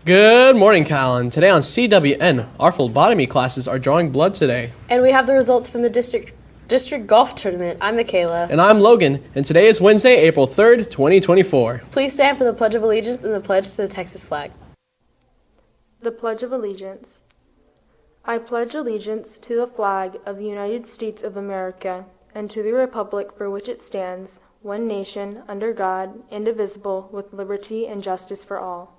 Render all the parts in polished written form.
Good morning, Calallen. Today on CWN, our phlebotomy classes are drawing blood today. And we have the results from the district golf tournament. I'm Michaela. And I'm Logan, and today is Wednesday, April 3rd, 2024. Please stand for the Pledge of Allegiance and the pledge to the Texas flag. The Pledge of Allegiance. I pledge allegiance to the flag of the United States of America and to the republic for which it stands, one nation, under God, indivisible, with liberty and justice for all.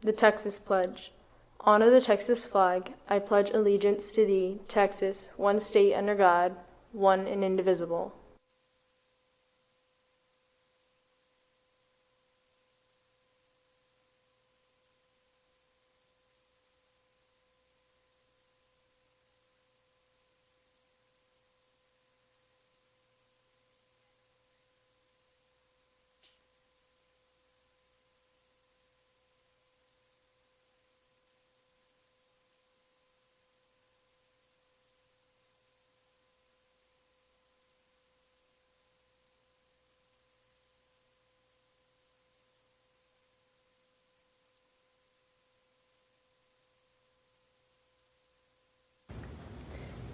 The Texas Pledge. Honor the Texas flag. I pledge allegiance to thee, Texas, one state under God, one and indivisible.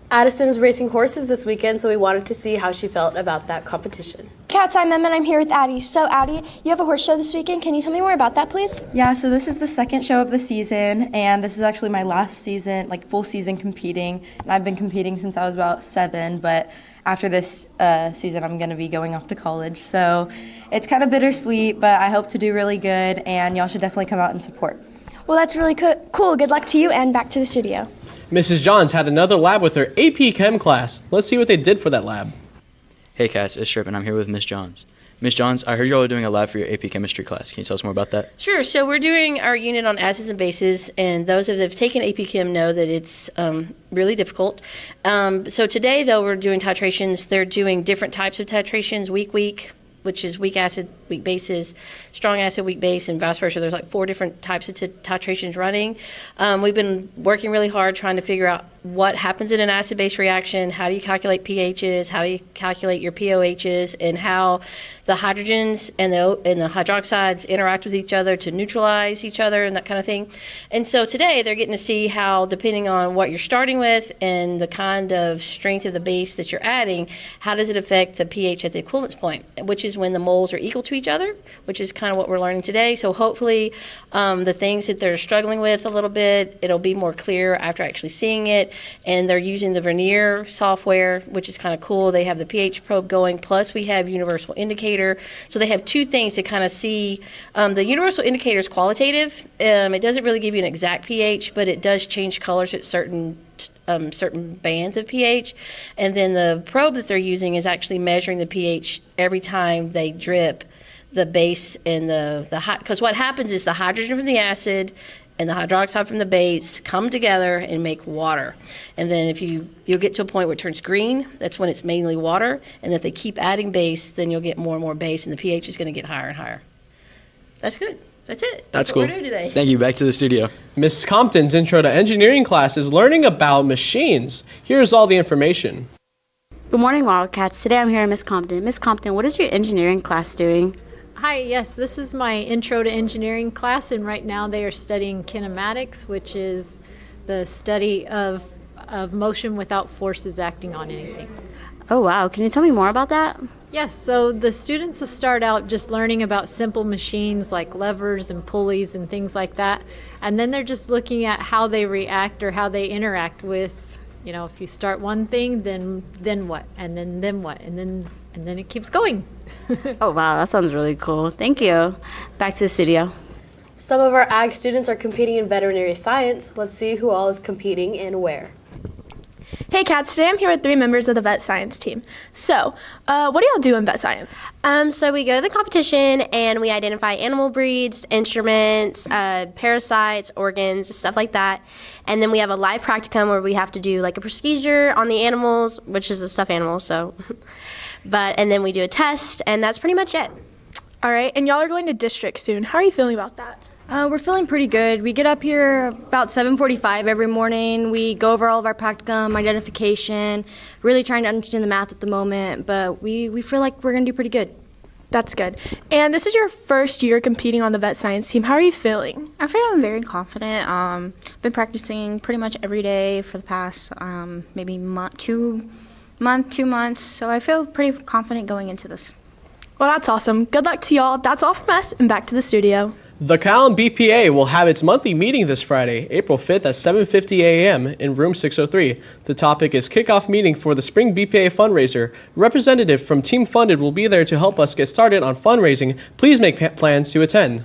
Addison is racing horses this weekend, so we wanted to see how she felt about that competition. Cats, I'm Em, and I'm here with Addie. So, Addie, you have a horse show this weekend. Can you tell me more about that, please? Yeah, so this is the second show of the season, and this is actually my last season, like full season competing. And I've been competing since I was about 7, but after this season, I'm going to be going off to college. So it's kind of bittersweet, but I hope to do really good, and y'all should definitely come out and support. Well, that's really cool. Good luck to you, and back to the studio. Mrs. Johns had another lab with her AP Chem class. Let's see what they did for that lab. Hey Cats, it's Trip and I'm here with Miss Johns. Miss Johns, I heard you all are doing a lab for your AP Chemistry class. Can you tell us more about that? Sure. So we're doing our unit on acids and bases, and those that have taken AP Chem know that it's really difficult. So today, though, we're doing titrations. They're doing different types of titrations, weak, which is weak acid, weak bases, strong acid, weak base, and vice versa. There's like 4 different types of titrations running. We've been working really hard trying to figure out what happens in an acid-base reaction, how do you calculate pHs, how do you calculate your POHs, and how the hydrogens and the hydroxides interact with each other to neutralize each other and that kind of thing. And so today they're getting to see how, depending on what you're starting with and the kind of strength of the base that you're adding, how does it affect the pH at the equivalence point, which is when the moles are equal to each other, which is kind of what we're learning today. So hopefully the things that they're struggling with a little bit, it'll be more clear after actually seeing it. And they're using the Vernier software, which is kind of cool. They have the pH probe going, plus we have universal indicator. So they have 2 things to kind of see. The universal indicator is qualitative. It doesn't really give you an exact pH, but it does change colors at certain bands of pH. And then the probe that they're using is actually measuring the pH every time they drip the base and because what happens is the hydrogen from the acid and the hydroxide from the base come together and make water. And then if you'll get to a point where it turns green, that's when it's mainly water. And if they keep adding base, then you'll get more and more base, and the pH is going to get higher and higher. That's good. That's it. That's what cool. we're doing today. Thank you. Back to the studio. Miss Compton's Intro to Engineering class is learning about machines. Here's all the information. Good morning, Wildcats. Today I'm here at Miss Compton. Miss Compton, what is your engineering class doing? Hi, yes, this is my Intro to Engineering class, and right now they are studying kinematics, which is the study of motion without forces acting on anything. Oh, wow. Can you tell me more about that? Yes, so the students will start out just learning about simple machines like levers and pulleys and things like that, and then they're just looking at how they react or how they interact with, if you start one thing, then what, and then what, and then it keeps going. Oh, wow, that sounds really cool. Thank you. Back to the studio. Some of our ag students are competing in veterinary science. Let's see who all is competing and where. Hey Cats, today I'm here with 3 members of the vet science team. So, what do y'all do in vet science? So we go to the competition and we identify animal breeds, instruments, parasites, organs, stuff like that. And then we have a live practicum where we have to do like a procedure on the animals, which is a stuffed animal, so. And then we do a test, and that's pretty much it. All right, and y'all are going to district soon. How are you feeling about that? We're feeling pretty good. We get up here about 7:45 every morning. We go over all of our practicum, identification, really trying to understand the math at the moment, but we feel like we're going to do pretty good. That's good. And this is your first year competing on the vet science team. How are you feeling? I feel I'm very confident. Been practicing pretty much every day for the past maybe 2 months. So I feel pretty confident going into this. Well, that's awesome. Good luck to y'all. That's all from us, and back to the studio. The Calallen BPA will have its monthly meeting this Friday, April 5th at 7:50 a.m. in room 603. The topic is kickoff meeting for the Spring BPA fundraiser. A representative from Team Funded will be there to help us get started on fundraising. Please make plans to attend.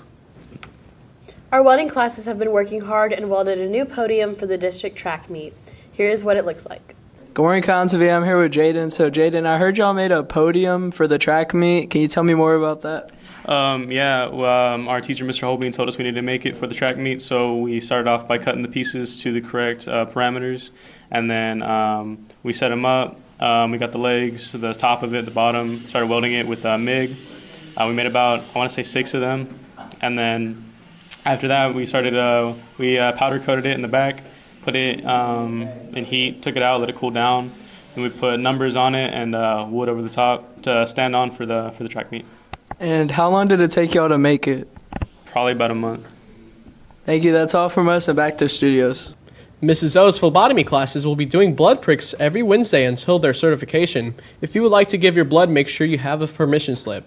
Our welding classes have been working hard and welded a new podium for the district track meet. Here's what it looks like. Good morning, Calallen TV. I'm here with Jaden. So, Jaden, I heard y'all made a podium for the track meet. Can you tell me more about that? Our teacher, Mr. Holbein, told us we needed to make it for the track meet, so we started off by cutting the pieces to the correct parameters, and then we set them up. We got the legs, the top of it, the bottom, started welding it with MIG. We made about, I want to say 6 of them, and then after that we started, we powder coated it in the back, put it in heat, took it out, let it cool down, and we put numbers on it and wood over the top to stand on for the track meet. And how long did it take y'all to make it? Probably about a month. Thank you. That's all from us, and back to studios. Mrs. O's phlebotomy classes will be doing blood pricks every Wednesday until their certification. If you would like to give your blood, make sure you have a permission slip.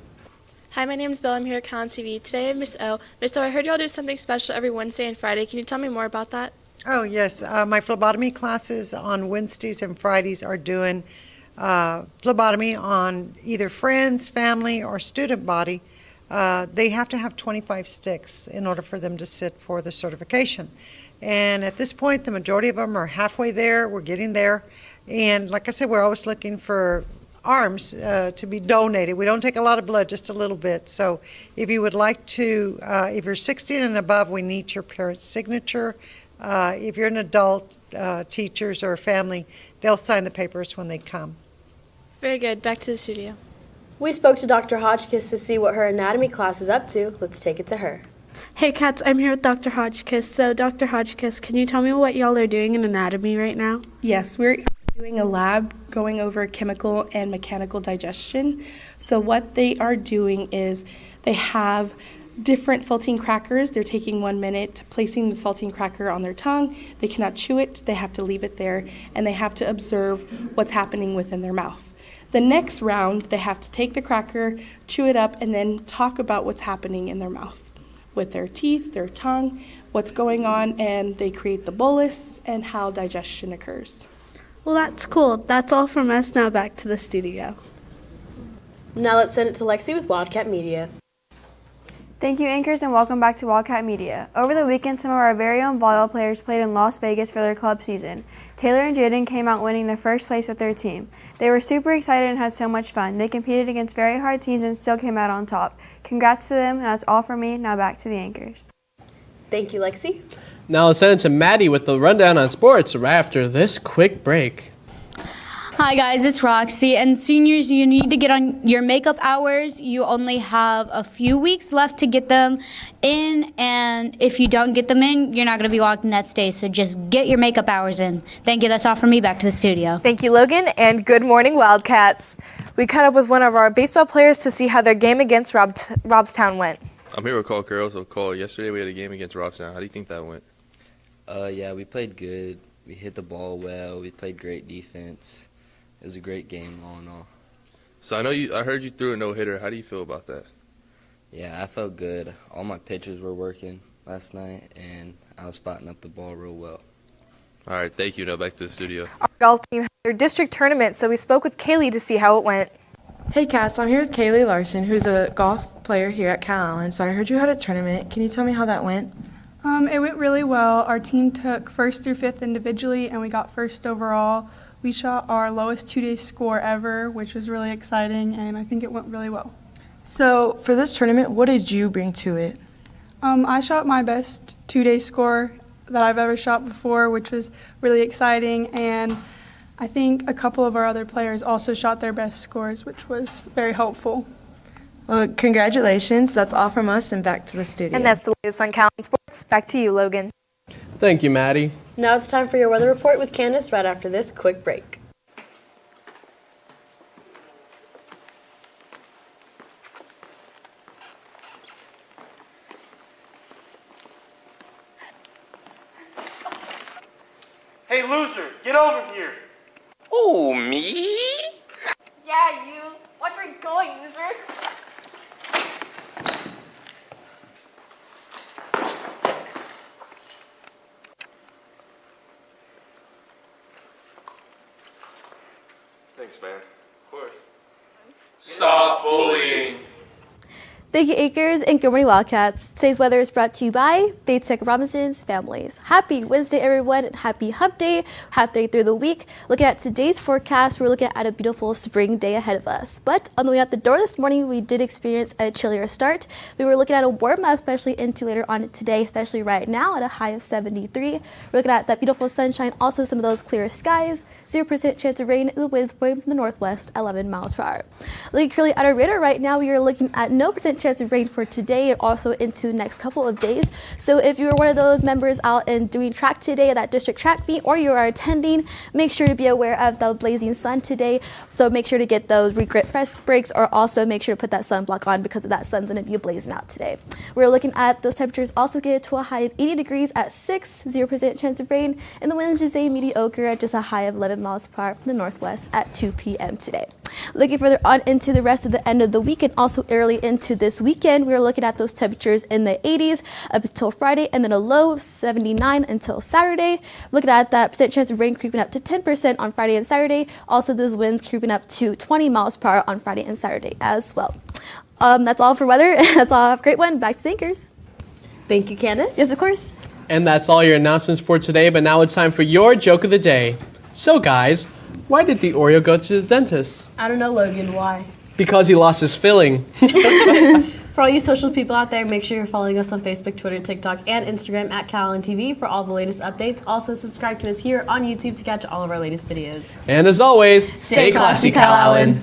Hi, my name is Bill. I'm here at Calallen TV. Today I'm Miss O. Miss O, I heard y'all do something special every Wednesday and Friday. Can you tell me more about that? Oh, yes. My phlebotomy classes on Wednesdays and Fridays are doing phlebotomy on either friends, family, or student body. They have to have 25 sticks in order for them to sit for the certification. And at this point, the majority of them are halfway there. We're getting there. And like I said, we're always looking for arms to be donated. We don't take a lot of blood, just a little bit. So if you would like to, if you're 16 and above, we need your parent's signature. If you're an adult, teachers or family, they'll sign the papers when they come. Very good. Back to the studio. We spoke to Dr. Hodgkiss to see what her anatomy class is up to. Let's take it to her. Hey cats, I'm here with Dr. Hodgkiss. So Dr. Hodgkiss, can you tell me what y'all are doing in anatomy right now? Yes, we're doing a lab going over chemical and mechanical digestion. So what they are doing is they have different saltine crackers. They're taking 1 minute, placing the saltine cracker on their tongue. They cannot chew it. They have to leave it there, and they have to observe what's happening within their mouth. The next round, they have to take the cracker, chew it up, and then talk about what's happening in their mouth with their teeth, their tongue, what's going on, and they create the bolus and how digestion occurs. Well, that's cool. That's all from us. Now back to the studio. Now let's send it to Lexi with Wildcat Media. Thank you, anchors, and welcome back to Wildcat Media. Over the weekend, some of our very own volleyball players played in Las Vegas for their club season. Taylor and Jaden came out winning their first place with their team. They were super excited and had so much fun. They competed against very hard teams and still came out on top. Congrats to them, and that's all from me. Now back to the anchors. Thank you, Lexi. Now let's send it to Maddie with the rundown on sports right after this quick break. Hi guys, it's Roxy, and seniors, you need to get on your makeup hours. You only have a few weeks left to get them in, and if you don't get them in, you're not going to be walking that stage, so just get your makeup hours in. Thank you, that's all from me. Back to the studio. Thank you, Logan, and good morning, Wildcats. We caught up with one of our baseball players to see how their game against Robstown went. I'm here with Cole Carroll. So Cole, yesterday we had a game against Robstown. How do you think that went? Yeah, we played good. We hit the ball well. We played great defense. It was a great game, all in all. So I heard you threw a no-hitter. How do you feel about that? Yeah, I felt good. All my pitches were working last night, and I was spotting up the ball real well. All right, thank you. Now back to the studio. Our golf team had their district tournament, so we spoke with Kaylee to see how it went. Hey Cats, I'm here with Kaylee Larson, who's a golf player here at Calallen. So I heard you had a tournament. Can you tell me how that went? It went really well. Our team took 1st through 5th individually, and we got 1st overall. We shot our lowest 2-day score ever, which was really exciting, and I think it went really well. So for this tournament, what did you bring to it? I shot my best 2-day score that I've ever shot before, which was really exciting, and I think a couple of our other players also shot their best scores, which was very helpful. Well, congratulations. That's all from us, and back to the studio. And that's the latest on Calallen Sports. Back to you, Logan. Thank you, Maddie. Now it's time for your weather report with Candace right after this quick break. Hey, loser, get over here. Oh, me? Yeah, you. Watch where you're going, loser. Thanks, man. Of course. Stop bullying. Thank you, Acres, and good morning, Wildcats. Today's weather is brought to you by Bates Tech Robinson's Families. Happy Wednesday, everyone, and happy hump day, halfway through the week. Looking at today's forecast, we're looking at a beautiful spring day ahead of us. But on the way out the door this morning, we did experience a chillier start. We were looking at a warm up, especially into later on today, especially right now at a high of 73. We're looking at that beautiful sunshine, also some of those clear skies, 0% chance of rain, the winds blowing from the northwest, 11 miles per hour. Looking currently at our radar right now, we are looking at no percent chance of rain for today and also into the next couple of days. So if you are one of those members out and doing track today at that district track meet, or you are attending, make sure to be aware of the blazing sun today. So make sure to get those regret fresh breaks, or also make sure to put that sunblock on because of that sun's going to be blazing out today. We're looking at those temperatures also get to a high of 80 degrees at 6, 0% chance of rain, and the winds just stay mediocre at just a high of 11 miles per hour from the northwest at 2 p.m. today. Looking further on into the rest of the end of the week and also early into this weekend, we're looking at those temperatures in the 80s up until Friday, and then a low of 79 until Saturday. Looking at that percent chance of rain creeping up to 10% on Friday and Saturday. Also, those winds creeping up to 20 miles per hour on Friday and Saturday as well. That's all for weather. That's all. Have a great one. Back to Anchors. Thank you, Candace. Yes, of course. And that's all your announcements for today, but now it's time for your joke of the day. So guys, why did the Oreo go to the dentist? I don't know, Logan, why? Because he lost his filling. For all you social people out there, make sure you're following us on Facebook, Twitter, TikTok, and Instagram at Calallen TV for all the latest updates. Also, subscribe to us here on YouTube to catch all of our latest videos. And as always, Stay classy, Calallen.